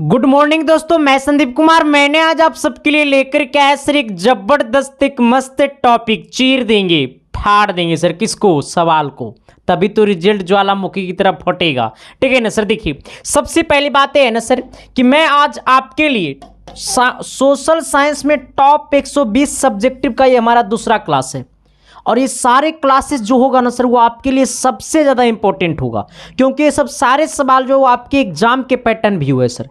Good morning दोस्तों, मैं संदीप कुमार। मैंने आज आप सबके लिए लेकर के आया सर एक जबरदस्त एक मस्त टॉपिक। चीर देंगे, फाड़ देंगे सर किसको? सवाल को। तभी तो रिजल्ट ज्वालामुखी की तरह फटेगा। ठीक है ना सर। देखिए, सबसे पहली बात है ना सर कि मैं आज आपके लिए सोशल साइंस में टॉप 120 सब्जेक्टिव का ये हमारा दूसरा क्लास है। और ये सारे क्लासेस जो होगा ना सर वो आपके लिए सबसे ज़्यादा इंपॉर्टेंट होगा, क्योंकि ये सब सारे सवाल जो आपके एग्जाम के पैटर्न भी हुए सर।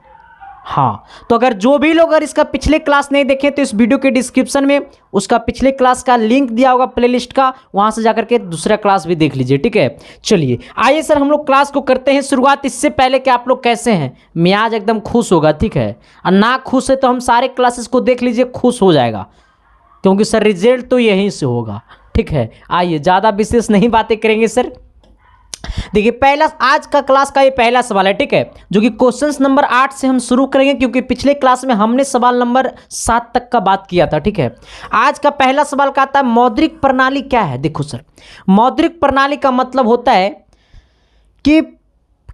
हाँ, तो अगर जो भी लोग अगर इसका पिछले क्लास नहीं देखे तो इस वीडियो के डिस्क्रिप्शन में उसका पिछले क्लास का लिंक दिया होगा, प्लेलिस्ट का, वहां से जाकर के दूसरा क्लास भी देख लीजिए। ठीक है, चलिए आइए सर हम लोग क्लास को करते हैं शुरुआत। इससे पहले कि आप लोग कैसे हैं, मियाज एकदम खुश होगा। ठीक है, और ना खुश है तो हम सारे क्लासेस को देख लीजिए, खुश हो जाएगा, क्योंकि सर रिजल्ट तो यहीं से होगा। ठीक है, आइए ज़्यादा विशेष नहीं बातें करेंगे सर। देखिए, पहला आज का क्लास का ये पहला सवाल है। ठीक है, जो कि क्वेश्चंस नंबर 8 से हम शुरू करेंगे, क्योंकि पिछले क्लास में हमने सवाल नंबर 7 तक का बात किया था। ठीक है, आज का पहला सवाल का आता है मौद्रिक प्रणाली क्या है। देखो सर, मौद्रिक प्रणाली का मतलब होता है कि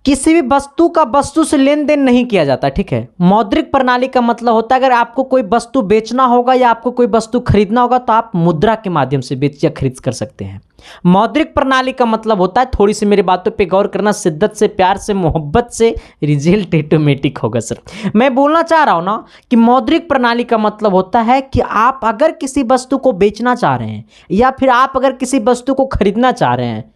किसी भी वस्तु का वस्तु से लेन देन नहीं किया जाता। ठीक है, मौद्रिक प्रणाली का मतलब होता है अगर आपको कोई वस्तु बेचना होगा या आपको कोई वस्तु खरीदना होगा तो आप मुद्रा के माध्यम से बेच या खरीद कर सकते हैं। मौद्रिक प्रणाली का मतलब होता है, थोड़ी सी मेरी बातों पे गौर करना, शिद्दत से, प्यार से, मोहब्बत से, रिजल्ट ऑटोमेटिक होगा सर। मैं बोलना चाह रहा हूं ना कि मौद्रिक प्रणाली का मतलब होता है कि आप अगर किसी वस्तु को बेचना चाह रहे हैं या फिर आप अगर किसी वस्तु को खरीदना चाह रहे हैं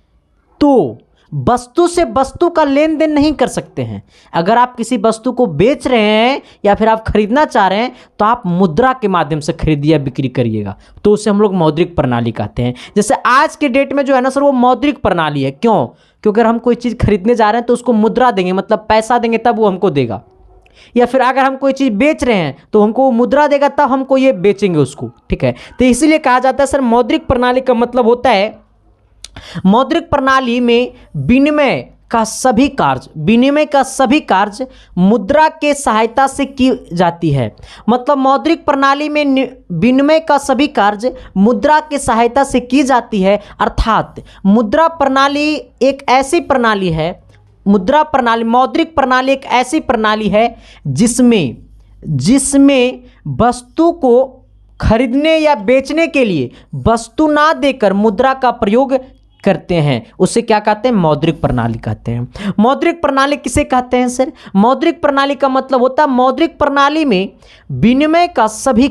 तो वस्तु से वस्तु का लेन देन नहीं कर सकते हैं। अगर आप किसी वस्तु को बेच रहे हैं या फिर आप खरीदना चाह रहे हैं तो आप मुद्रा के माध्यम से खरीदिए या बिक्री करिएगा, तो उसे हम लोग मौद्रिक प्रणाली कहते हैं। जैसे आज के डेट में जो है ना सर वो मौद्रिक प्रणाली है। क्यों? क्योंकि अगर हम कोई चीज़ खरीदने जा रहे हैं तो उसको मुद्रा देंगे, मतलब पैसा देंगे तब वो हमको देगा, या फिर अगर हम कोई चीज़ बेच रहे हैं तो हमको वो मुद्रा देगा तब हमको ये बेचेंगे उसको। ठीक है, तो इसीलिए कहा जाता है सर मौद्रिक प्रणाली का मतलब होता है मौद्रिक प्रणाली में विनिमय का सभी कार्य मुद्रा के सहायता से की जाती है। मतलब मौद्रिक प्रणाली में विनिमय का सभी कार्य मुद्रा के सहायता से की जाती है। अर्थात मुद्रा प्रणाली एक ऐसी प्रणाली है, मौद्रिक प्रणाली एक ऐसी प्रणाली है जिसमें वस्तु को खरीदने या बेचने के लिए वस्तु ना देकर मुद्रा का प्रयोग करते हैं। उसे क्या कहते हैं? मौद्रिक प्रणाली कहते हैं। मौद्रिक प्रणाली किसे कहते हैं सर? मौद्रिक प्रणाली का मतलब होता है मौद्रिक प्रणाली में विनिमय का सभी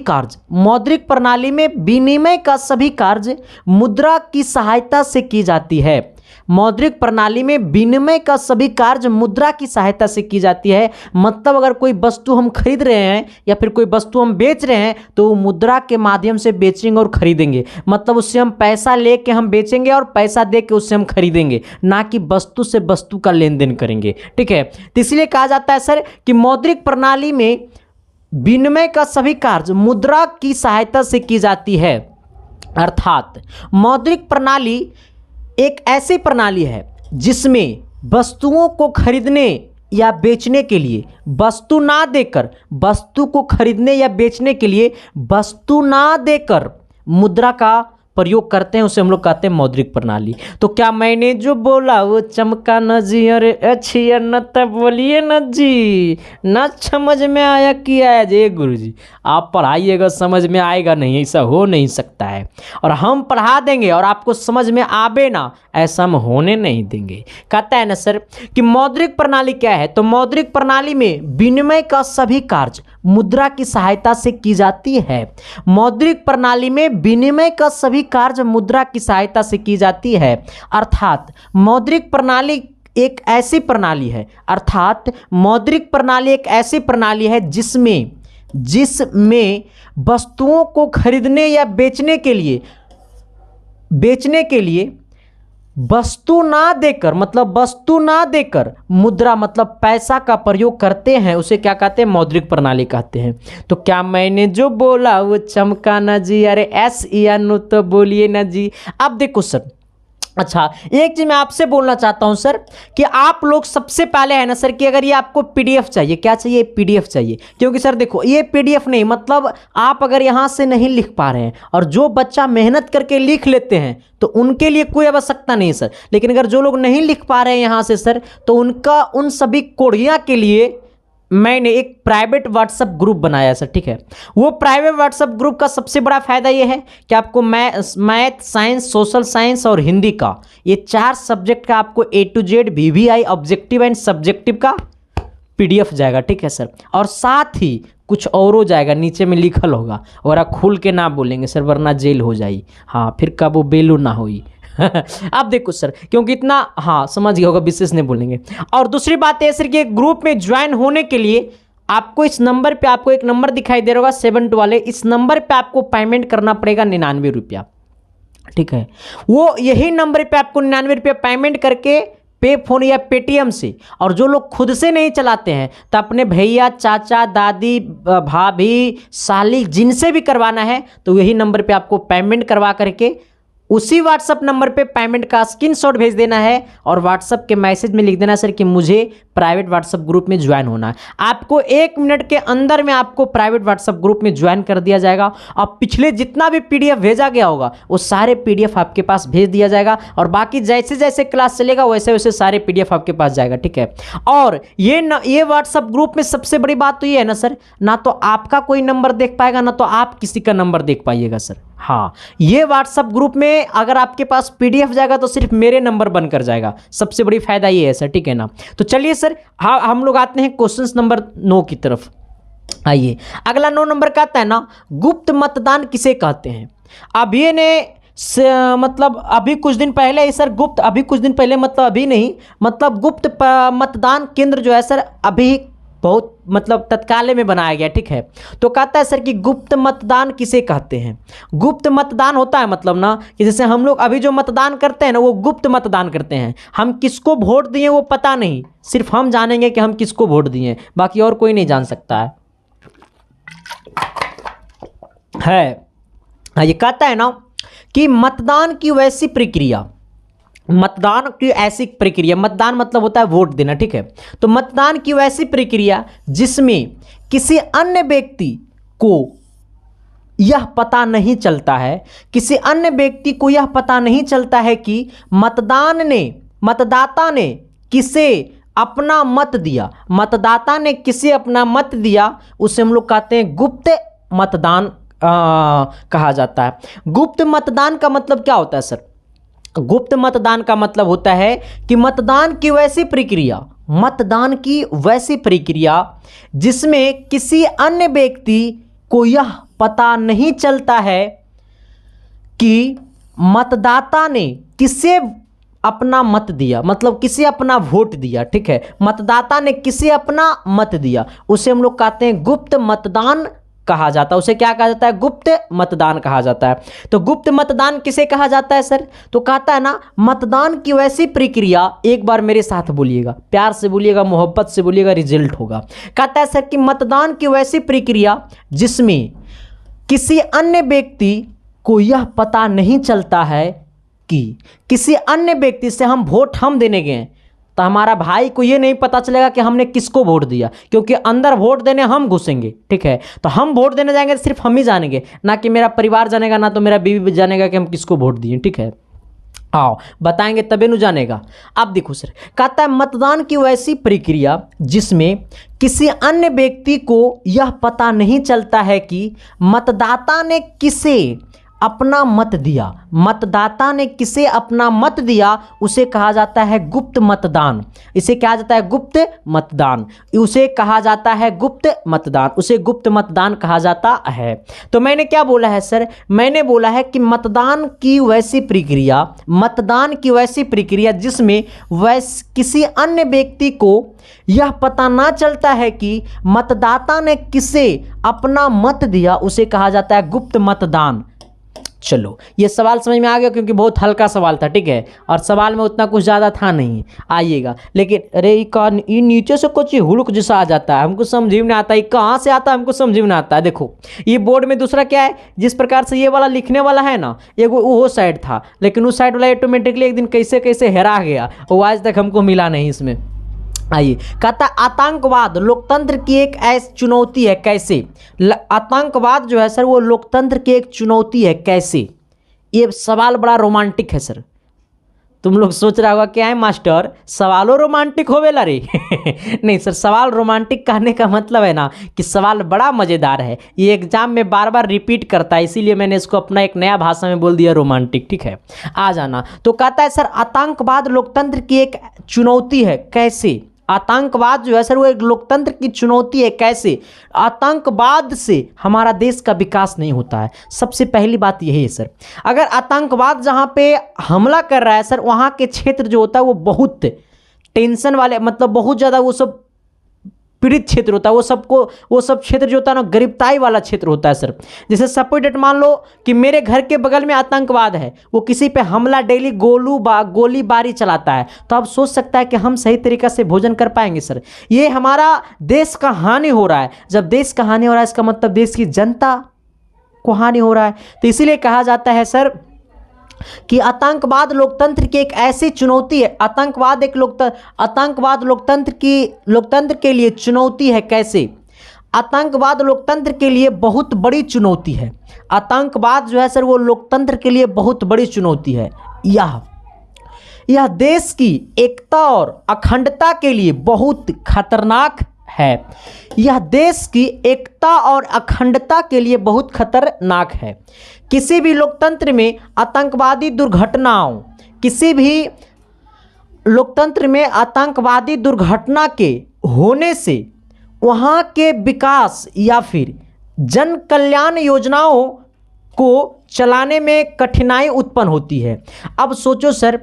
कार्य मुद्रा की सहायता से की जाती है। मौद्रिक प्रणाली में विनिमय का सभी कार्य मुद्रा की सहायता से की जाती है। मतलब अगर कोई वस्तु हम खरीद रहे हैं या फिर कोई वस्तु हम बेच रहे हैं तो मुद्रा के माध्यम से बेचेंगे और खरीदेंगे। मतलब उससे हम पैसा लेके हम बेचेंगे और पैसा दे के उससे हम खरीदेंगे, ना कि वस्तु से वस्तु का लेन देन करेंगे। ठीक है, तो इसलिए कहा जाता है सर कि मौद्रिक प्रणाली में विनिमय का सभी कार्य मुद्रा की सहायता से की जाती है। अर्थात मौद्रिक प्रणाली एक ऐसी प्रणाली है जिसमें वस्तुओं को खरीदने या बेचने के लिए वस्तु ना देकर मुद्रा का प्रयोग करते हैं। उसे हम लोग कहते हैं मौद्रिक प्रणाली। तो क्या मैंने जो बोला वो चमका न जी? अरे अच्छी न तब बोलिए न जी, न समझ में आया कि आया जी? गुरु जी आप पढ़ाइएगा, समझ में आएगा नहीं, ऐसा हो नहीं सकता है। और हम पढ़ा देंगे और आपको समझ में आवे ना, ऐसा हम होने नहीं देंगे। कहता है ना सर कि मौद्रिक प्रणाली क्या है? तो मौद्रिक प्रणाली में विनिमय का सभी कार्य मुद्रा की सहायता से की जाती है। मौद्रिक प्रणाली में विनिमय का सभी कार्य मुद्रा की सहायता से की जाती है। अर्थात मौद्रिक प्रणाली एक ऐसी प्रणाली है जिसमें वस्तुओं को खरीदने या बेचने के लिए वस्तु ना देकर मुद्रा मतलब पैसा का प्रयोग करते हैं। उसे क्या कहते हैं? मौद्रिक प्रणाली कहते हैं। तो क्या मैंने जो बोला वो चमका ना जी? अरे एस या नो तो बोलिए ना जी। अब देखो सर, अच्छा एक चीज मैं आपसे बोलना चाहता हूं सर कि आप लोग सबसे पहले है ना सर कि अगर ये आपको पीडीएफ चाहिए, क्या चाहिए? पीडीएफ चाहिए। क्योंकि सर देखो ये पीडीएफ नहीं, मतलब आप अगर यहां से नहीं लिख पा रहे हैं और जो बच्चा मेहनत करके लिख लेते हैं तो उनके लिए कोई आवश्यकता नहीं सर। लेकिन अगर जो लोग नहीं लिख पा रहे हैं यहां से सर, तो उन सभी कोढ़िया के लिए मैंने एक प्राइवेट व्हाट्सएप ग्रुप बनाया सर, ठीक है। वो प्राइवेट व्हाट्सएप ग्रुप का सबसे बड़ा फायदा ये है कि आपको मैथ, साइंस, सोशल साइंस और हिंदी का, ये 4 सब्जेक्ट का आपको A to Z VVI objective and subjective का PDF जाएगा, ठीक है सर। और साथ ही कुछ और हो जाएगा, नीचे में लिखल होगा, और आप खुल के ना बोलेंगे सर वरना जेल हो जाई, हाँ फिर कब वो बेलू ना होई। अब देखो सर, क्योंकि इतना हाँ समझ गया होगा, विशेष नहीं बोलेंगे। और दूसरी बात है सर कि ग्रुप में ज्वाइन होने के लिए आपको इस नंबर पे, आपको एक नंबर दिखाई दे रहा होगा 72 वाले, इस नंबर पे आपको पेमेंट करना पड़ेगा 99 रुपया, ठीक है। वो यही नंबर पे आपको 99 रुपया पेमेंट करके पे फोन या पेटीएम से, और जो लोग खुद से नहीं चलाते हैं तो अपने भैया, चाचा, दादी, भाभी, साली जिनसे भी करवाना है तो यही नंबर पे आपको पेमेंट करवा करके उसी व्हाट्सअप नंबर पे पेमेंट का स्क्रीनशॉट भेज देना है और व्हाट्सअप के मैसेज में लिख देना सर कि मुझे प्राइवेट व्हाट्सअप ग्रुप में ज्वाइन होना है। आपको 1 मिनट के अंदर में आपको प्राइवेट व्हाट्सअप ग्रुप में ज्वाइन कर दिया जाएगा और पिछले जितना भी PDF भेजा गया होगा वो सारे PDF आपके पास भेज दिया जाएगा, और बाकी जैसे जैसे क्लास चलेगा वैसे वैसे सारे PDF आपके पास जाएगा, ठीक है। और ये व्हाट्सअप ग्रुप में सबसे बड़ी बात तो ये है ना सर, ना तो आपका कोई नंबर देख पाएगा ना तो आप किसी का नंबर देख पाइएगा सर। हाँ, ये व्हाट्सएप ग्रुप में अगर आपके पास PDF जाएगा तो सिर्फ मेरे नंबर बनकर जाएगा, सबसे बड़ी फायदा ये है सर, ठीक है ना। तो चलिए सर, हाँ हम लोग आते हैं क्वेश्चन नंबर 9 की तरफ। आइए, अगला 9 नंबर का आता है ना, गुप्त मतदान किसे कहते हैं। अभी ने मतलब अभी कुछ दिन पहले सर गुप्त, अभी कुछ दिन पहले मतलब अभी नहीं, मतलब गुप्त मतदान केंद्र जो है सर अभी बहुत मतलब तत्काल में बनाया गया, ठीक है। तो कहता है सर कि गुप्त मतदान किसे कहते हैं। गुप्त मतदान होता है मतलब ना कि जैसे हम लोग अभी जो मतदान करते हैं ना वो गुप्त मतदान करते हैं, हम किसको वोट दिए वो पता नहीं, सिर्फ हम जानेंगे कि हम किसको वोट दिए, बाकी और कोई नहीं जान सकता है। ये कहता है ना कि मतदान की वैसी प्रक्रिया, मतदान की ऐसी प्रक्रिया, मतदान मतलब होता है वोट देना, ठीक है। तो मतदान की वैसी प्रक्रिया जिसमें किसी अन्य व्यक्ति को यह पता नहीं चलता है, किसी अन्य व्यक्ति को यह पता नहीं चलता है कि मतदाता ने किसे अपना मत दिया, मतदाता ने किसे अपना मत दिया, उसे हम लोग कहते हैं गुप्त मतदान कहा जाता है। गुप्त मतदान का मतलब क्या होता है सर। गुप्त मतदान का मतलब होता है कि मतदान की वैसी प्रक्रिया, मतदान की वैसी प्रक्रिया जिसमें किसी अन्य व्यक्ति को यह पता नहीं चलता है कि मतदाता ने किसे अपना मत दिया, मतलब किसे अपना वोट दिया, ठीक है। मतदाता ने किसे अपना मत दिया, उसे हम लोग कहते हैं गुप्त मतदान कहा जाता है। उसे क्या कहा जाता है, गुप्त मतदान कहा जाता है। तो गुप्त मतदान किसे कहा जाता है सर, तो कहता है ना मतदान की वैसी प्रक्रिया, एक बार मेरे साथ बोलिएगा, प्यार से बोलिएगा, मोहब्बत से बोलिएगा, रिजल्ट होगा। कहता है सर कि मतदान की वैसी प्रक्रिया जिसमें किसी अन्य व्यक्ति को यह पता नहीं चलता है कि किसी अन्य व्यक्ति से हम वोट हम देने गए तो हमारा भाई को ये नहीं पता चलेगा कि हमने किसको वोट दिया, क्योंकि अंदर वोट देने हम घुसेंगे, ठीक है। तो हम वोट देने जाएंगे तो सिर्फ हम ही जानेंगे, ना कि मेरा परिवार जानेगा, ना तो मेरा बीवी जानेगा कि हम किसको वोट दिए, ठीक है। आओ बताएंगे तबे नु जानेगा। अब देखो सर, कहता है मतदान की वैसी प्रक्रिया जिसमें किसी अन्य व्यक्ति को यह पता नहीं चलता है कि मतदाता ने किसे अपना मत दिया, मतदाता ने किसे अपना मत दिया, उसे कहा जाता है गुप्त मतदान। इसे कहा जाता है गुप्त मतदान, उसे कहा जाता है गुप्त मतदान, उसे गुप्त मतदान कहा जाता है। तो मैंने क्या बोला है सर, मैंने बोला है कि मतदान की वैसी प्रक्रिया, मतदान की वैसी प्रक्रिया जिसमें किसी अन्य व्यक्ति को यह पता ना चलता है कि मतदाता ने किसे अपना मत दिया, उसे कहा जाता है गुप्त मतदान। चलो ये सवाल समझ में आ गया, क्योंकि बहुत हल्का सवाल था, ठीक है, और सवाल में उतना कुछ ज़्यादा था नहीं, आइएगा। लेकिन अरे ये नीचे से कुछ हुलक जैसा आ जाता है, हमको समझ में नहीं आता, ये कहाँ से आता है हमको समझ में नहीं आता है। देखो ये बोर्ड में दूसरा क्या है, जिस प्रकार से ये वाला लिखने वाला है ना, एक वो साइड था, लेकिन उस साइड वाला ऑटोमेटिकली एक दिन कैसे कैसे हेरा गया, वो आज तक हमको मिला नहीं इसमें। आइए, कहता आतंकवाद लोकतंत्र की एक ऐसी चुनौती है, कैसे। आतंकवाद जो है सर वो लोकतंत्र की एक चुनौती है, कैसे। ये सवाल बड़ा रोमांटिक है सर, तुम लोग सोच रहा होगा क्या है मास्टर, सवालों रोमांटिक होवेला रे। नहीं सर, सवाल रोमांटिक कहने का मतलब है ना कि सवाल बड़ा मज़ेदार है, ये एग्जाम में बार बार रिपीट करता है, इसीलिए मैंने इसको अपना एक नया भाषा में बोल दिया रोमांटिक। ठीक है, आ जाना। तो कहता है सर आतंकवाद लोकतंत्र की एक चुनौती है, कैसे? आतंकवाद जो है सर वो एक लोकतंत्र की चुनौती है, कैसे? आतंकवाद से हमारा देश का विकास नहीं होता है। सबसे पहली बात यही है सर, अगर आतंकवाद जहाँ पे हमला कर रहा है सर, वहाँ के क्षेत्र जो होता है वो बहुत टेंशन वाले, मतलब बहुत ज़्यादा वो सब पीड़ित क्षेत्र होता है, वो सब क्षेत्र जो होता है ना गरीबताई वाला क्षेत्र होता है सर। जैसे सपोज डेट मान लो कि मेरे घर के बगल में आतंकवाद है, वो किसी पे हमला डेली गोलीबारी चलाता है, तो आप सोच सकता है कि हम सही तरीक़ा से भोजन कर पाएंगे सर? ये हमारा देश का हानि हो रहा है। जब देश का हानि हो रहा है इसका मतलब देश की जनता को हानि हो रहा है। तो इसीलिए कहा जाता है सर कि आतंकवाद लोकतंत्र की एक ऐसी चुनौती है, आतंकवाद लोकतंत्र के लिए चुनौती है, कैसे? आतंकवाद लोकतंत्र के लिए बहुत बड़ी चुनौती है। आतंकवाद जो है सर वो लोकतंत्र के लिए बहुत बड़ी चुनौती है। यह देश की एकता और अखंडता के लिए बहुत खतरनाक है। यह देश की एकता और अखंडता के लिए बहुत खतरनाक है। किसी भी लोकतंत्र में आतंकवादी दुर्घटना के होने से वहाँ के विकास या फिर जन कल्याण योजनाओं को चलाने में कठिनाई उत्पन्न होती है। अब सोचो सर,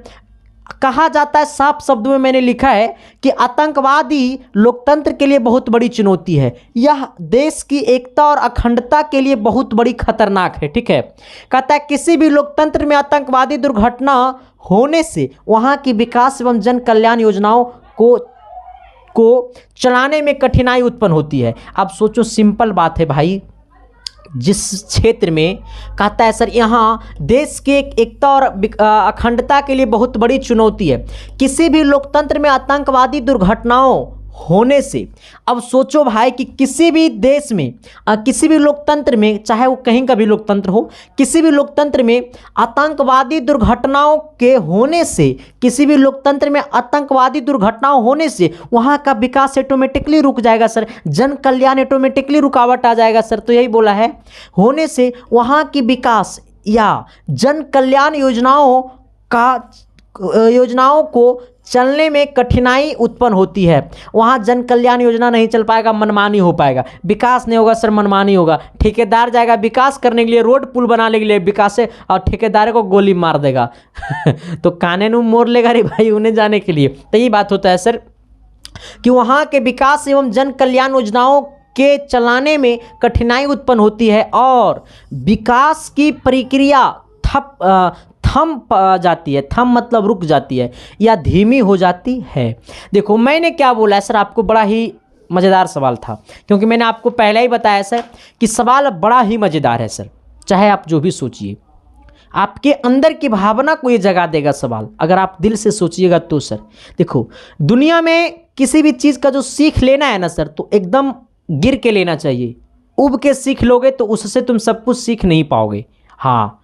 कहा जाता है, साफ शब्दों में मैंने लिखा है कि आतंकवादी लोकतंत्र के लिए बहुत बड़ी चुनौती है, यह देश की एकता और अखंडता के लिए बहुत बड़ी खतरनाक है। ठीक है, कहता है किसी भी लोकतंत्र में आतंकवादी दुर्घटना होने से वहाँ की विकास एवं जन कल्याण योजनाओं को चलाने में कठिनाई उत्पन्न होती है। अब सोचो, सिंपल बात है भाई, जिस क्षेत्र में कहता है सर यहाँ देश के एकता और अखंडता के लिए बहुत बड़ी चुनौती है, किसी भी लोकतंत्र में आतंकवादी दुर्घटनाओं होने से। अब सोचो भाई कि किसी भी देश में किसी भी लोकतंत्र में, चाहे वो कहीं का भी लोकतंत्र हो, किसी भी लोकतंत्र में आतंकवादी दुर्घटनाओं के होने से, किसी भी लोकतंत्र में आतंकवादी दुर्घटनाओं होने से वहाँ का विकास ऑटोमेटिकली रुक जाएगा सर, जन कल्याण ऑटोमेटिकली रुकावट आ जाएगा सर। तो यही बोला है, होने से वहाँ की विकास या जन कल्याण योजनाओं को चलने में कठिनाई उत्पन्न होती है। वहाँ जन कल्याण योजना नहीं चल पाएगा, मनमानी हो पाएगा, विकास नहीं होगा सर, मनमानी होगा। ठेकेदार जाएगा विकास करने के लिए, रोड पुल बनाने के लिए विकास है, और ठेकेदार को गोली मार देगा। तो कानून मोड़ लेगा रे भाई उन्हें जाने के लिए। तो यही बात होता है सर कि वहाँ के विकास एवं जन कल्याण योजनाओं के चलाने में कठिनाई उत्पन्न होती है और विकास की प्रक्रिया थम जाती है। थम मतलब रुक जाती है या धीमी हो जाती है। देखो मैंने क्या बोला है सर, आपको बड़ा ही मज़ेदार सवाल था, क्योंकि मैंने आपको पहले ही बताया सर कि सवाल बड़ा ही मज़ेदार है सर। चाहे आप जो भी सोचिए, आपके अंदर की भावना को ये जगा देगा सवाल, अगर आप दिल से सोचिएगा तो सर। देखो दुनिया में किसी भी चीज़ का जो सीख लेना है ना सर, तो एकदम गिर के लेना चाहिए। उब के सीख लोगे तो उससे तुम सब कुछ सीख नहीं पाओगे। हाँ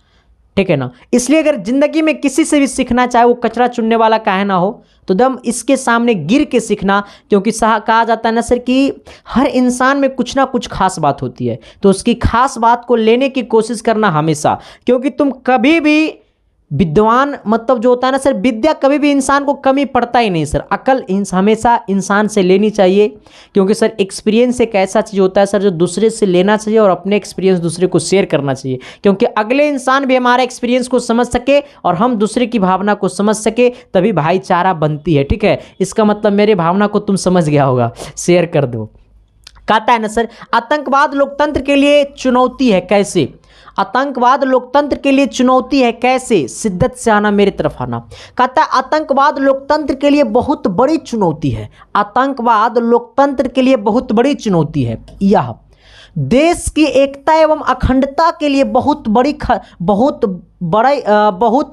ठीक है ना, इसलिए अगर ज़िंदगी में किसी से भी सीखना, चाहे वो कचरा चुनने वाला काहे ना हो, तो दम इसके सामने गिर के सीखना। क्योंकि कहा जाता है ना सर कि हर इंसान में कुछ ना कुछ खास बात होती है, तो उसकी खास बात को लेने की कोशिश करना हमेशा। क्योंकि तुम कभी भी विद्वान, मतलब जो होता है ना सर, विद्या कभी भी इंसान को कमी पड़ता ही नहीं सर। अकल हमेशा इंसान से लेनी चाहिए, क्योंकि सर एक्सपीरियंस एक ऐसा चीज़ होता है सर जो दूसरे से लेना चाहिए और अपने एक्सपीरियंस दूसरे को शेयर करना चाहिए, क्योंकि अगले इंसान भी हमारे एक्सपीरियंस को समझ सके और हम दूसरे की भावना को समझ सके, तभी भाईचारा बनती है। ठीक है, इसका मतलब मेरी भावना को तुम समझ गया होगा, शेयर कर दो। कहता है ना सर आतंकवाद लोकतंत्र के लिए चुनौती है, कैसे? आतंकवाद लोकतंत्र के लिए चुनौती है, कैसे? शिद्दत से आना, मेरी तरफ आना। कहता है आतंकवाद लोकतंत्र के लिए बहुत बड़ी चुनौती है। आतंकवाद लोकतंत्र के लिए बहुत बड़ी चुनौती है। यह देश की एकता एवं अखंडता के लिए बहुत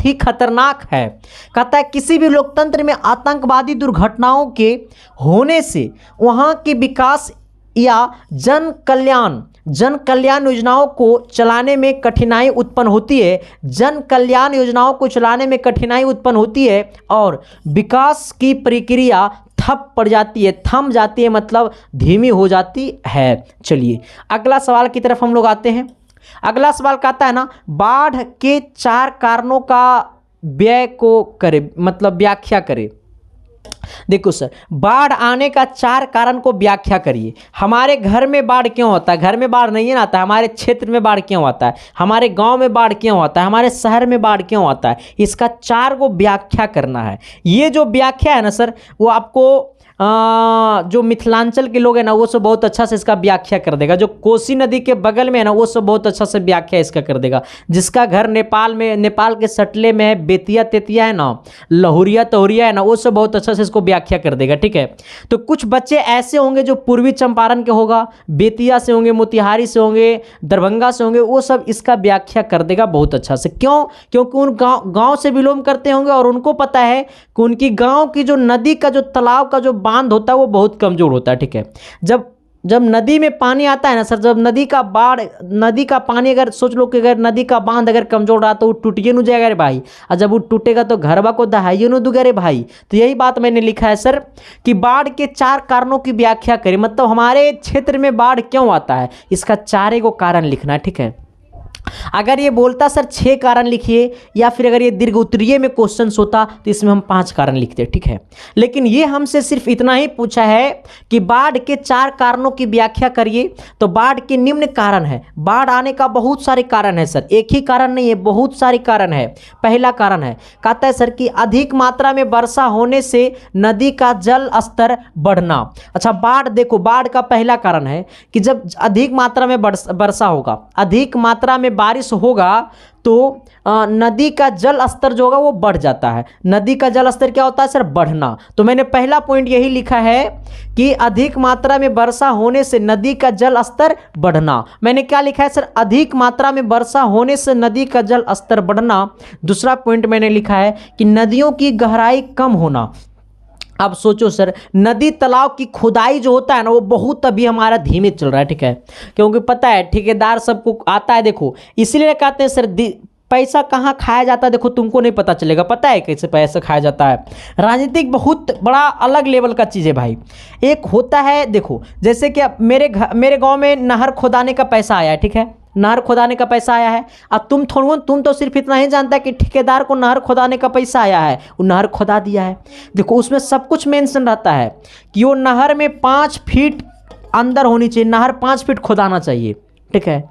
ही खतरनाक है। कहता है किसी भी लोकतंत्र में आतंकवादी दुर्घटनाओं के होने से वहाँ के विकास या जन कल्याण जन कल्याण योजनाओं को चलाने में कठिनाई उत्पन्न होती है, जन कल्याण योजनाओं को चलाने में कठिनाई उत्पन्न होती है और विकास की प्रक्रिया ठप पड़ जाती है, थम जाती है, मतलब धीमी हो जाती है। चलिए अगला सवाल की तरफ हम लोग आते हैं। अगला सवाल कहता है ना, बाढ़ के 4 कारणों का व्यय को करे, मतलब व्याख्या करे। देखो सर, बाढ़ आने का 4 कारण को व्याख्या करिए। हमारे घर में बाढ़ क्यों होता है? घर में बाढ़ नहीं आता है। हमारे क्षेत्र में बाढ़ क्यों आता है? हमारे गांव में बाढ़ क्यों आता है? हमारे शहर में बाढ़ क्यों आता है? इसका 4 को व्याख्या करना है। ये जो व्याख्या है ना सर, वो आपको जो मिथिलांचल के लोग हैं ना, वो सब बहुत अच्छा से इसका व्याख्या कर देगा। जो कोसी नदी के बगल में है ना, वो सब बहुत अच्छा से व्याख्या इसका कर देगा। जिसका घर नेपाल में, नेपाल के सटले में है, बेतिया तेतिया है ना, लहुरिया तहुरिया है ना, वो सब बहुत अच्छा से इसको व्याख्या कर देगा। ठीक है, तो कुछ बच्चे ऐसे होंगे जो पूर्वी चंपारण के होगा, बेतिया से होंगे, मोतिहारी से होंगे, दरभंगा से होंगे, वो सब इसका व्याख्या कर देगा बहुत अच्छा से। क्यों? क्योंकि उन गाँव से बिलोंग करते होंगे और उनको पता है कि उनकी गाँव की जो नदी का, जो तालाब का जो बांध होता है वो बहुत कमजोर होता है। ठीक है, जब नदी में पानी आता है ना सर, जब नदी का बाढ़, नदी का पानी, अगर सोच लो कि अगर नदी का बांध अगर कमजोर रहा तो वो टूटिए न जाएगा रे भाई, और जब वो टूटेगा तो घरवा को दहाइए न दूंगा रे भाई। तो यही बात मैंने लिखा है सर कि बाढ़ के 4 कारणों की व्याख्या करें, मतलब हमारे क्षेत्र में बाढ़ क्यों आता है, इसका 4 को कारण लिखना है। ठीक है, अगर ये बोलता सर 6 कारण लिखिए, या फिर अगर ये दीर्घ उत्तरीय में क्वेश्चन होता तो इसमें हम 5 कारण लिखते। ठीक है, लेकिन ये हमसे सिर्फ इतना ही पूछा है कि बाढ़ के 4 कारणों की व्याख्या करिए। तो बाढ़ के निम्न कारण है। बाढ़ आने का बहुत सारे कारण है सर, एक ही कारण नहीं है, बहुत सारे कारण है। पहला कारण है, कहता है सर कि अधिक मात्रा में वर्षा होने से नदी का जल स्तर बढ़ना। अच्छा, बाढ़ देखो, बाढ़ का पहला कारण है कि जब अधिक मात्रा में वर्षा होगा, अधिक मात्रा में बारिश होगा तो नदी का जल स्तर जो होगा वो बढ़ जाता है। नदी का जल स्तर क्या होता है सर? बढ़ना। तो मैंने पहला पॉइंट यही लिखा है कि अधिक मात्रा में वर्षा होने से नदी का जल स्तर बढ़ना। मैंने क्या लिखा है सर? अधिक मात्रा में वर्षा होने से नदी का जल स्तर बढ़ना। दूसरा पॉइंट मैंने लिखा है कि नदियों की गहराई कम होना। अब सोचो सर, नदी तालाब की खुदाई जो होता है ना, वो बहुत अभी हमारा धीमे चल रहा है। ठीक है, क्योंकि पता है ठेकेदार सबको आता है। देखो, इसीलिए कहते हैं सर पैसा कहाँ खाया जाता है, देखो तुमको नहीं पता चलेगा। पता है कैसे पैसा खाया जाता है? राजनीतिक बहुत बड़ा अलग लेवल का चीज़ है भाई। एक होता है, देखो जैसे कि मेरे गाँव में नहर खोदाने का पैसा आया है। ठीक है, नहर खोदाने का पैसा आया है। अब तुम तो सिर्फ इतना ही जानता है कि ठेकेदार को नहर खोदाने का पैसा आया है, वो नहर खोदा दिया है। देखो उसमें सब कुछ मेंशन रहता है कि वो नहर में 5 फीट अंदर होनी चाहिए, नहर 5 फीट खोदाना चाहिए। ठीक है,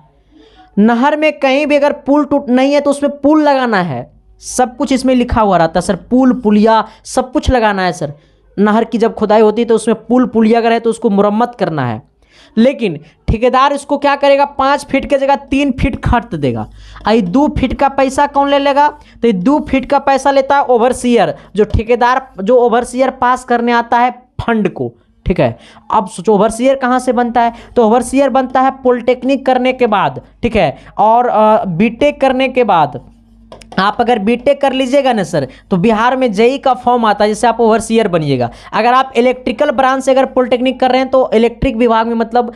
नहर में कहीं भी अगर पुल टूट नहीं है तो उसमें पुल लगाना है। सब कुछ इसमें लिखा हुआ रहता है सर, पुल पुलिया सब कुछ लगाना है सर। नहर की जब खुदाई होती है तो उसमें पुल पुलिया अगर है तो उसको मुरम्मत करना है। लेकिन ठेकेदार इसको क्या करेगा? 5 फीट की जगह 3 फीट खर्च देगा। आई 2 फीट का पैसा कौन ले लेगा? तो 2 फीट का पैसा लेता है ओवरसीयर, जो ठेकेदार, जो ओवरसीयर पास करने आता है फंड को। ठीक है, अब सोचो ओवरसीयर कहाँ से बनता है? तो ओवरसीयर बनता है पॉलिटेक्निक करने के बाद। ठीक है, और बीटेक करने के बाद। आप अगर बीटेक कर लीजिएगा ना सर, तो बिहार में जेई का फॉर्म आता है, जिससे आप ओवरसीयर बनिएगा। अगर आप इलेक्ट्रिकल ब्रांच से अगर पॉलिटेक्निक कर रहे हैं तो इलेक्ट्रिक विभाग में, मतलब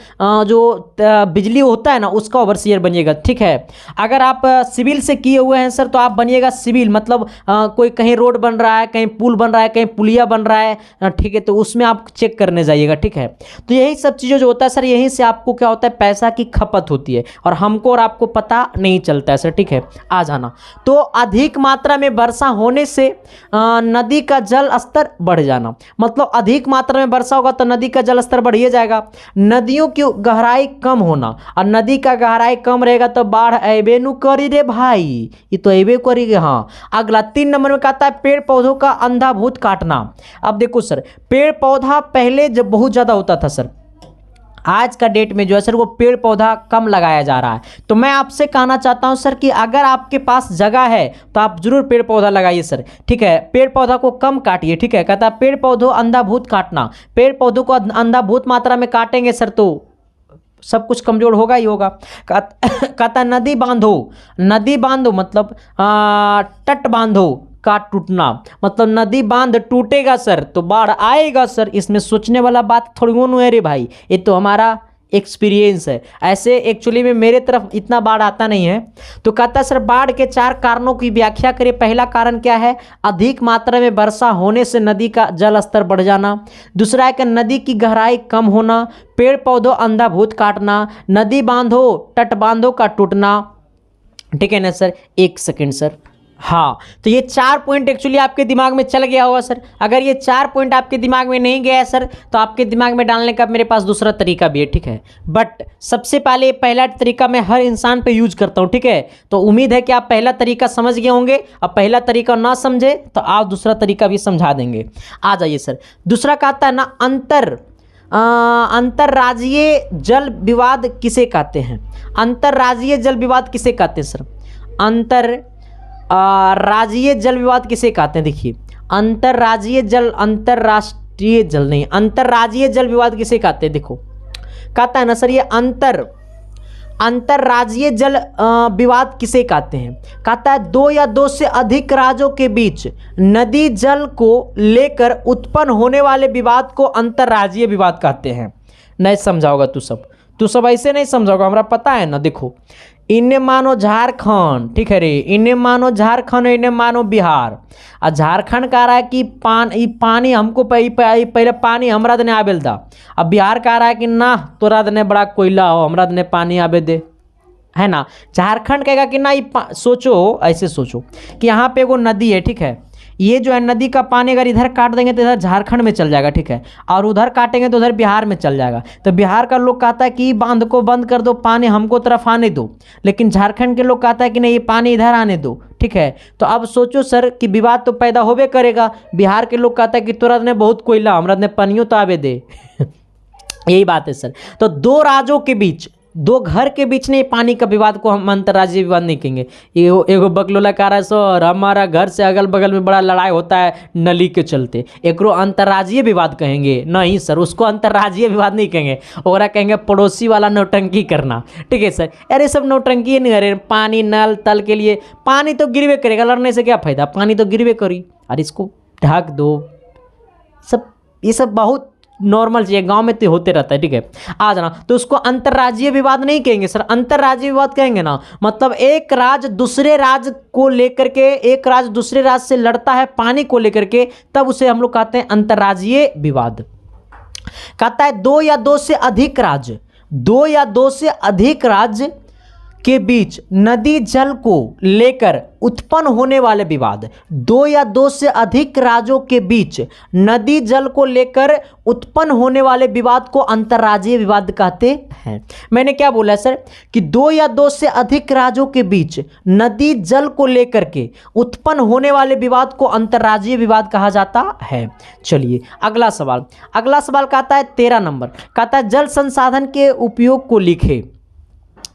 जो बिजली होता है ना, उसका ओवरसीयर बनिएगा। ठीक है, अगर आप सिविल से किए हुए हैं सर तो आप बनिएगा सिविल, मतलब कोई कहीं रोड बन रहा है, कहीं पुल बन रहा है, कहीं पुलिया बन रहा है। ठीक है, तो उसमें आप चेक करने जाइएगा। ठीक है, तो यही सब चीज़ें जो होता है सर, यहीं से आपको क्या होता है, पैसा की खपत होती है, और हमको और आपको पता नहीं चलता है सर। ठीक है, आ जाना। तो अधिक मात्रा में वर्षा होने से नदी का जल स्तर बढ़ जाना, मतलब अधिक मात्रा में वर्षा होगा तो नदी का जल स्तर बढ़ ही जाएगा। नदियों की गहराई कम होना, और नदी का गहराई कम रहेगा तो बाढ़ अबे नु करी रे भाई, ये तो अबे करेगी। हाँ, अगला 3 नंबर में कहता है पेड़ पौधों का अंधाधुंध काटना। अब देखो सर, पेड़ पौधा पहले जब बहुत ज़्यादा होता था सर, आज का डेट में जो है सर वो पेड़ पौधा कम लगाया जा रहा है। तो मैं आपसे कहना चाहता हूं सर कि अगर आपके पास जगह है तो आप जरूर पेड़ पौधा लगाइए सर। ठीक है, पेड़ पौधा को कम काटिए। ठीक है, कहता है पेड़ पौधों अंधाधुंध काटना। पेड़ पौधों को अंधाधुंध मात्रा में काटेंगे सर तो सब कुछ कमजोर होगा ही होगा। कहता नदी बांधो मतलब तट बांधो का टूटना, मतलब नदी बांध टूटेगा सर तो बाढ़ आएगा सर। इसमें सोचने वाला बात थोड़ी है रे भाई, ये तो हमारा एक्सपीरियंस है। ऐसे एक्चुअली में मेरे तरफ इतना बाढ़ आता नहीं है। तो कहता है सर बाढ़ के 4 कारणों की व्याख्या करें। पहला कारण क्या है? अधिक मात्रा में वर्षा होने से नदी का जल स्तर बढ़ जाना। दूसरा है कि नदी की गहराई कम होना, पेड़ पौधों अंधाभूत काटना, नदी बांधों तटबांधों का टूटना। ठीक है ना सर? एक सेकेंड सर। हाँ, तो ये 4 पॉइंट एक्चुअली आपके दिमाग में चल गया होगा सर। अगर ये 4 पॉइंट आपके दिमाग में नहीं गया है सर, तो आपके दिमाग में डालने का मेरे पास दूसरा तरीका भी है। ठीक है, बट सबसे पहले पहला तरीका मैं हर इंसान पे यूज करता हूँ। ठीक है, तो उम्मीद है कि आप पहला तरीका समझ गए होंगे। अब पहला तरीका ना समझे तो आप दूसरा तरीका भी समझा देंगे। आ जाइए सर। दूसरा कहता है ना अंतर्राज्यीय जल विवाद किसे कहते हैं? अंतर्राज्यीय जल विवाद किसे कहते हैं सर? राज्यीय जल विवाद किसे कहते हैं? देखिए, अंतर्राज्यीय जल, अंतर्राष्ट्रीय जल नहीं, अंतर्राज्यीय जल विवाद किसे कहते हैं? देखो कहता है ना सर, ये अंतर्राज्यीय जल विवाद किसे कहते हैं? कहता है 2 या 2 से अधिक राज्यों के बीच नदी जल को लेकर उत्पन्न होने वाले विवाद को अंतर्राज्यीय विवाद कहते हैं। नहीं समझाओगा तू सब ऐसे नहीं समझाओगा, हमरा पता है ना। देखो, इन्हें मानो झारखंड, ठीक है रे, इन्हें मानो झारखंड, इन्हें मानो बिहार। और झारखंड कह रहा है कि पानी हमको पहले पानी हमरा देने आबेल दा। अब बिहार कह रहा है कि ना तोरा देने बड़ा कोयला हो, हमरा देने पानी आबे दे, है ना। झारखंड कहेगा कि ना सोचो, ऐसे सोचो कि यहाँ पे एगो नदी है। ठीक है, ये जो है नदी का पानी अगर इधर काट देंगे तो इधर झारखंड में चल जाएगा। ठीक है, और उधर काटेंगे तो उधर बिहार में चल जाएगा। तो बिहार का लोग कहता है कि बांध को बंद कर दो, पानी हमको तरफ आने दो। लेकिन झारखंड के लोग कहता है कि नहीं, ये पानी इधर आने दो। ठीक है, तो अब सोचो सर कि विवाद तो पैदा होबे करेगा। बिहार के लोग कहता है कि तोरा ने बहुत कोयला, हमरा ने पानियों तो आवे दे। यही बात है सर। तो 2 राज्यों के बीच, 2 घर के बीच नहीं, पानी का विवाद को हम अंतर्राज्यीय विवाद नहीं कहेंगे। एगो बकलोला कह रहा है सर हमारा घर से अगल बगल में बड़ा लड़ाई होता है नली के चलते, एकरो अंतर्राज्यीय विवाद कहेंगे? नहीं सर, उसको अंतर्राज्यीय विवाद नहीं कहेंगे, ओकरा कहेंगे पड़ोसी वाला नौटंकी करना। ठीक है सर, अरे सब नौटंकी नहीं करे। पानी नल तल के लिए पानी तो गिरवे करेगा, लड़ने से क्या फायदा, पानी तो गिरवे करी। अरे इसको ढक दो, ये सब बहुत नॉर्मल चीज़ है, गांव में तो होते रहता है। ठीक है, आ जाना। तो उसको अंतर्राज्यीय विवाद नहीं कहेंगे सर, अंतर्राज्यीय विवाद कहेंगे ना, मतलब एक राज्य दूसरे राज्य को लेकर के, एक राज्य दूसरे राज्य से लड़ता है पानी को लेकर के, तब उसे हम लोग कहते हैं अंतर्राज्यीय विवाद। कहता है 2 या 2 से अधिक राज्य, 2 या 2 से अधिक राज्य के बीच नदी जल को लेकर उत्पन्न होने वाले विवाद। 2 या 2 से अधिक राज्यों के बीच नदी जल को लेकर उत्पन्न होने वाले विवाद को अंतर्राज्यीय विवाद कहते हैं। मैंने क्या बोला सर कि 2 या 2 से अधिक राज्यों के बीच नदी जल को लेकर के उत्पन्न होने वाले विवाद को अंतर्राज्यीय विवाद कहा जाता है। चलिए अगला सवाल कहता है 13 नंबर, कहता है जल संसाधन के उपयोग को लिखे।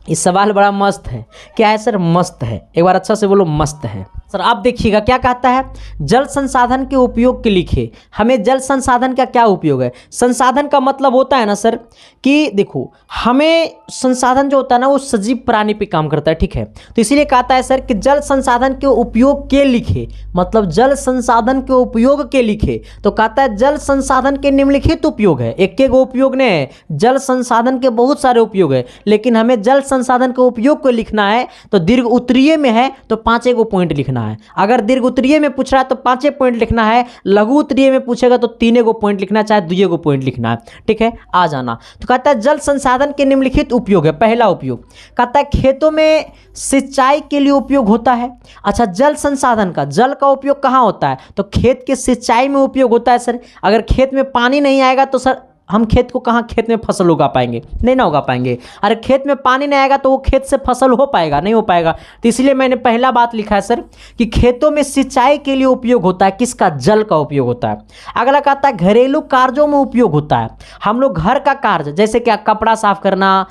इस सवाल बड़ा मस्त है। क्या है सर? मस्त है। एक बार अच्छा से बोलो, मस्त है। सर आप देखिएगा क्या कहता है, जल संसाधन के उपयोग के लिखे। हमें जल संसाधन का क्या उपयोग है? संसाधन का मतलब होता है ना सर कि देखो, हमें संसाधन जो होता है ना वो सजीव प्राणी पे काम करता है। ठीक है, तो इसीलिए कहता है सर कि जल संसाधन के उपयोग के लिखे, मतलब जल संसाधन के उपयोग के लिखे। तो कहता है जल संसाधन के निम्नलिखित उपयोग है। एक एक उपयोग नहीं है, जल संसाधन के बहुत सारे उपयोग है, लेकिन हमें जल संसाधन के उपयोग को लिखना है। तो दीर्घ उत्तरीय में है तो 5 पॉइंट लिखना है। अगर दीर्घ उत्तरीय में पूछ रहा है तो 5 पॉइंट लिखना है, लघु उत्तरीय में पूछेगा तो 3 पॉइंट लिखना है, चाहे 2 पॉइंट लिखना है। ठीक है, आ जाना। तो कहता है जल संसाधन के निम्नलिखित उपयोग है। पहला उपयोग कहता है खेतों में सिंचाई के लिए उपयोग होता है। अच्छा, जल संसाधन का, जल का उपयोग कहाँ होता है? तो खेत के सिंचाई में उपयोग होता है सर। अगर खेत में पानी नहीं आएगा तो सर हम खेत को कहाँ, खेत में फसल उगा पाएंगे? नहीं ना उगा पाएंगे। अरे खेत में पानी नहीं आएगा तो वो खेत से फसल हो पाएगा? नहीं हो पाएगा। तो इसलिए मैंने पहला बात लिखा है सर कि खेतों में सिंचाई के लिए उपयोग होता है। किसका? जल का उपयोग होता है। अगला कहता है घरेलू कार्यों में उपयोग होता है। हम लोग घर का कार्य, जैसे क्या, कपड़ा साफ करना,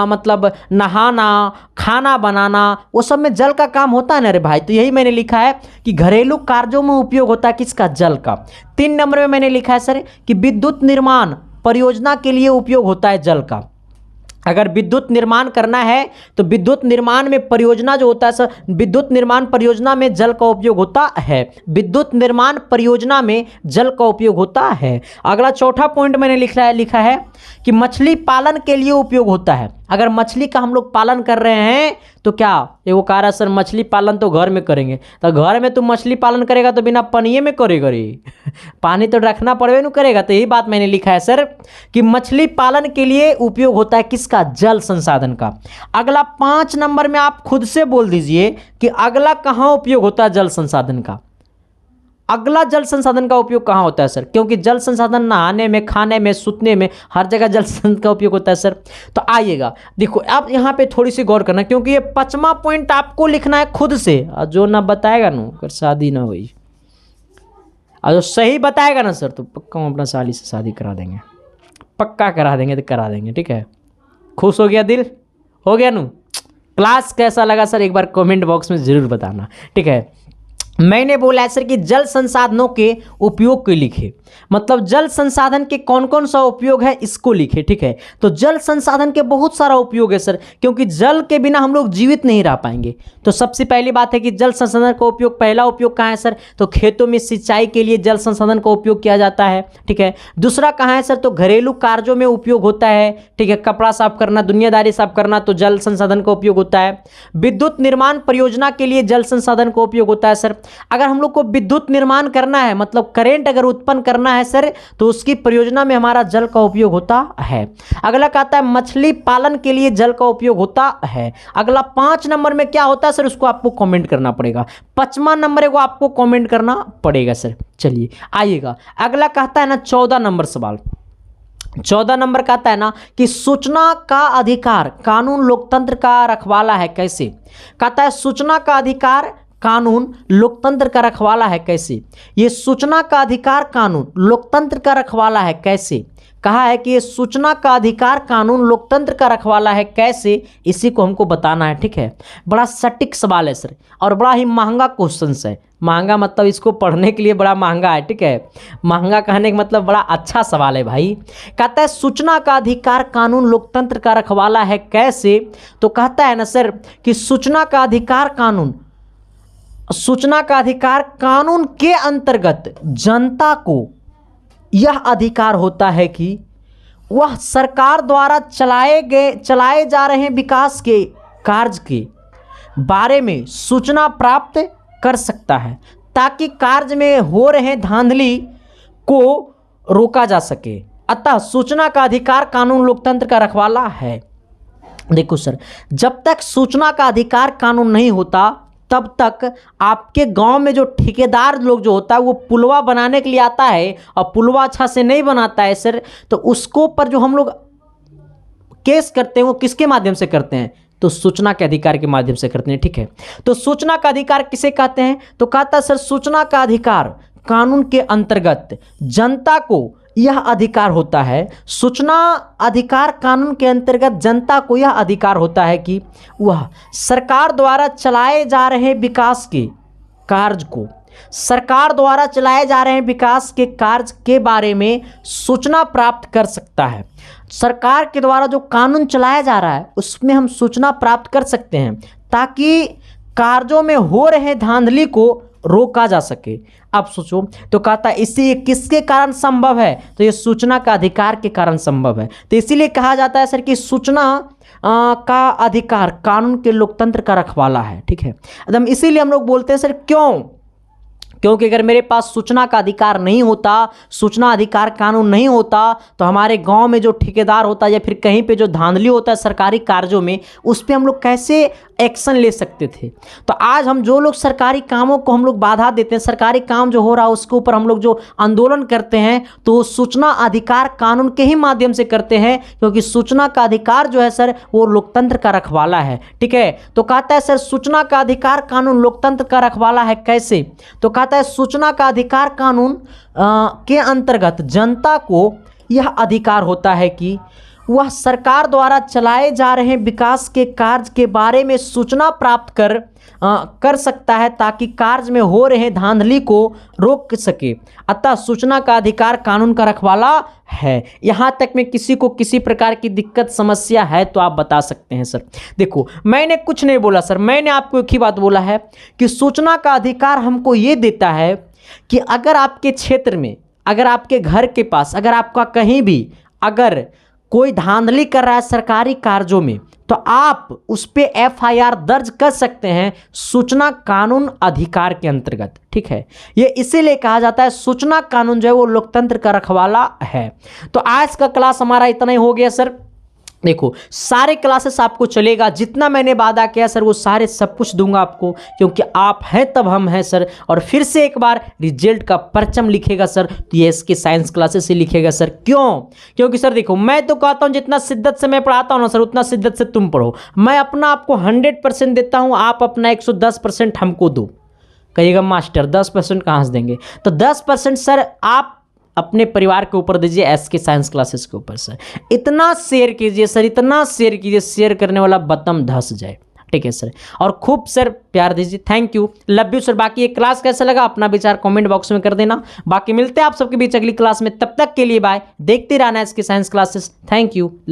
मतलब नहाना, खाना बनाना, वो सब में जल का काम होता है ना रे भाई। तो यही मैंने लिखा है कि घरेलू कार्यों में उपयोग होता है। किसका? जल का। 3 नंबर में मैंने लिखा है सर कि विद्युत निर्माण परियोजना के लिए उपयोग होता है जल का। अगर विद्युत निर्माण करना है तो विद्युत निर्माण में परियोजना जो होता है सर, विद्युत निर्माण परियोजना में जल का उपयोग होता है। विद्युत निर्माण परियोजना में जल का उपयोग होता है। अगला चौथा पॉइंट मैंने लिखा है कि मछली पालन के लिए उपयोग होता है। अगर मछली का हम लोग पालन कर रहे हैं तो क्या ये वो कह रहा है सर मछली पालन तो घर में करेंगे, तो घर में तुम मछली पालन करेगा तो बिना पानी में करेगा रे पानी तो रखना पड़े न करेगा। तो यही बात मैंने लिखा है सर कि मछली पालन के लिए उपयोग होता है किसका, जल संसाधन का। अगला 5 नंबर में आप खुद से बोल दीजिए कि अगला कहाँ उपयोग होता है जल संसाधन का। अगला जल संसाधन का उपयोग कहाँ होता है सर, क्योंकि जल संसाधन नहाने में, खाने में, सूतने में, हर जगह जल संसाधन का उपयोग होता है सर। तो आइएगा देखो आप यहाँ पे थोड़ी सी गौर करना, क्योंकि ये 5वां पॉइंट आपको लिखना है खुद से। जो ना बताएगा ना अगर शादी ना हुई, और जो सही बताएगा ना सर तो पक्का हम अपना साली से शादी करा देंगे, पक्का करा देंगे, तो करा देंगे। ठीक है, खुश हो गया दिल, हो गया नू। क्लास कैसा लगा सर एक बार कमेंट बॉक्स में ज़रूर बताना। ठीक है, मैंने बोला है सर कि जल संसाधनों के उपयोग को लिखे, मतलब जल संसाधन के कौन कौन सा उपयोग है इसको लिखे। ठीक है, तो जल संसाधन के बहुत सारा उपयोग है सर, क्योंकि जल के बिना हम लोग जीवित नहीं रह पाएंगे। तो सबसे पहली बात है कि जल संसाधन का उपयोग, पहला उपयोग कहाँ है सर, तो खेतों में सिंचाई के लिए जल संसाधन का उपयोग किया जाता है। ठीक है, दूसरा कहाँ है सर, तो घरेलू कार्यों में उपयोग होता है। ठीक है, कपड़ा साफ करना, दुनियादारी साफ करना, तो जल संसाधन का उपयोग होता है। विद्युत निर्माण परियोजना के लिए जल संसाधन का उपयोग होता है सर। अगर हम लोग को विद्युत निर्माण करना है, मतलब करंट अगर उत्पन्न करना है सर, तो उसकी परियोजना में हमारा जल का उपयोग होता है। अगला कहता है मछली पालन के लिए जल का उपयोग होता है। अगला 5 नंबर में क्या होता है सर, उसको आपको कमेंट करना पड़ेगा। 5वां नंबर को आपको कमेंट करना पड़ेगा सर। चलिए आइएगा, अगला कहता है ना 14 नंबर सवाल। 14 नंबर कहता है ना कि सूचना का अधिकार कानून लोकतंत्र का रखवाला है कैसे। कहता है सूचना का अधिकार कानून लोकतंत्र का रखवाला है कैसे। ये सूचना का अधिकार कानून लोकतंत्र का रखवाला है कैसे, कहा है कि ये सूचना का अधिकार कानून लोकतंत्र का रखवाला है कैसे, इसी को हमको बताना है। ठीक है, बड़ा सटीक सवाल है सर, और बड़ा ही महंगा क्वेश्चन है। महंगा मतलब इसको पढ़ने के लिए बड़ा महंगा है। ठीक है, महंगा कहने का मतलब बड़ा अच्छा सवाल है भाई। कहता है सूचना का अधिकार कानून लोकतंत्र का रखवाला है कैसे, तो कहता है ना सर कि सूचना का अधिकार कानून, सूचना का अधिकार कानून के अंतर्गत जनता को यह अधिकार होता है कि वह सरकार द्वारा चलाए जा रहे विकास के कार्य के बारे में सूचना प्राप्त कर सकता है, ताकि कार्य में हो रहे धांधली को रोका जा सके। अतः सूचना का अधिकार कानून लोकतंत्र का रखवाला है। देखो सर, जब तक सूचना का अधिकार कानून नहीं होता तब तक आपके गांव में जो ठेकेदार लोग जो होता है वो पुलवा बनाने के लिए आता है और पुलवा अच्छा से नहीं बनाता है सर, तो उसको पर जो हम लोग केस करते हैं वो किसके माध्यम से करते हैं, तो सूचना के अधिकार के माध्यम से करते हैं। ठीक है, तो सूचना का अधिकार किसे कहते हैं, तो कहता है सर सूचना का अधिकार कानून के अंतर्गत जनता को यह अधिकार होता है, सूचना अधिकार कानून के अंतर्गत जनता को यह अधिकार होता है कि वह सरकार द्वारा चलाए जा रहे विकास के कार्य को, सरकार द्वारा चलाए जा रहे विकास के कार्य के बारे में सूचना प्राप्त कर सकता है। सरकार के द्वारा जो कानून चलाया जा रहा है उसमें हम सूचना प्राप्त कर सकते हैं, ताकि कार्यों में हो रहे धांधली को रोका जा सके। अब सोचो, तो कहता है इससे किसके कारण संभव है, तो ये सूचना का अधिकार के कारण संभव है। तो इसीलिए कहा जाता है सर कि सूचना का अधिकार कानून के लोकतंत्र का रखवाला है। ठीक है, एकदम इसीलिए हम लोग बोलते हैं सर क्यों, क्योंकि अगर मेरे पास सूचना का अधिकार नहीं होता, सूचना अधिकार कानून नहीं होता, तो हमारे गांव में जो ठेकेदार होता है या फिर कहीं पे जो धांधली होता है सरकारी कार्यों में, उस पर हम लोग कैसे एक्शन ले सकते थे। तो आज हम जो लोग सरकारी कामों को हम लोग बाधा देते हैं, सरकारी काम जो हो रहा है उसके ऊपर हम लोग जो आंदोलन करते हैं, तो सूचना अधिकार कानून के ही माध्यम से करते हैं, क्योंकि सूचना का अधिकार जो है सर वो लोकतंत्र का रखवाला है। ठीक है, तो कहता है सर सूचना का अधिकार कानून लोकतंत्र का रखवाला है कैसे, तो कहता है सूचना का अधिकार कानून के अंतर्गत जनता को यह अधिकार होता है कि वह सरकार द्वारा चलाए जा रहे विकास के कार्य के बारे में सूचना प्राप्त कर सकता है ताकि कार्य में हो रहे धांधली को रोक सके। अतः सूचना का अधिकार कानून का रखवाला है। यहाँ तक में किसी को किसी प्रकार की दिक्कत समस्या है तो आप बता सकते हैं सर। देखो मैंने कुछ नहीं बोला सर, मैंने आपको एक ही बात बोला है कि सूचना का अधिकार हमको ये देता है कि अगर आपके क्षेत्र में, अगर आपके घर के पास, अगर आपका कहीं भी अगर कोई धांधली कर रहा है सरकारी कार्यों में, तो आप उस पे एफआईआर दर्ज कर सकते हैं सूचना कानून अधिकार के अंतर्गत। ठीक है, ये इसीलिए कहा जाता है सूचना कानून जो है वो लोकतंत्र का रखवाला है। तो आज का क्लास हमारा इतना ही हो गया सर। देखो सारे क्लासेस आपको चलेगा, जितना मैंने वादा किया सर वो सारे सब कुछ दूंगा आपको, क्योंकि आप हैं तब हम हैं सर। और फिर से एक बार रिजल्ट का परचम लिखेगा सर तो ये इसके साइंस क्लासेस से लिखेगा सर। क्यों? क्योंकि सर देखो मैं तो कहता हूँ जितना शिद्दत से मैं पढ़ाता हूँ ना सर उतना शिद्दत से तुम पढ़ो। मैं अपना आपको 100% देता हूँ, आप अपना 110% हमको दो। कहिएगा मास्टर 10% कहाँ से देंगे? तो 10% सर आप अपने परिवार के ऊपर दीजिए, एस के साइंस क्लासेस के ऊपर सर। इतना शेयर कीजिए सर, इतना शेयर कीजिए, शेयर करने वाला बटन धस जाए। ठीक है सर, और खूब सर प्यार दीजिए। Thank you, love you sir. बाकी ये क्लास कैसा लगा अपना विचार कमेंट बॉक्स में कर देना। बाकी मिलते हैं आप सबके बीच अगली क्लास में, तब तक के लिए बाय। देखते रहना इसके science classes. Thank you, love.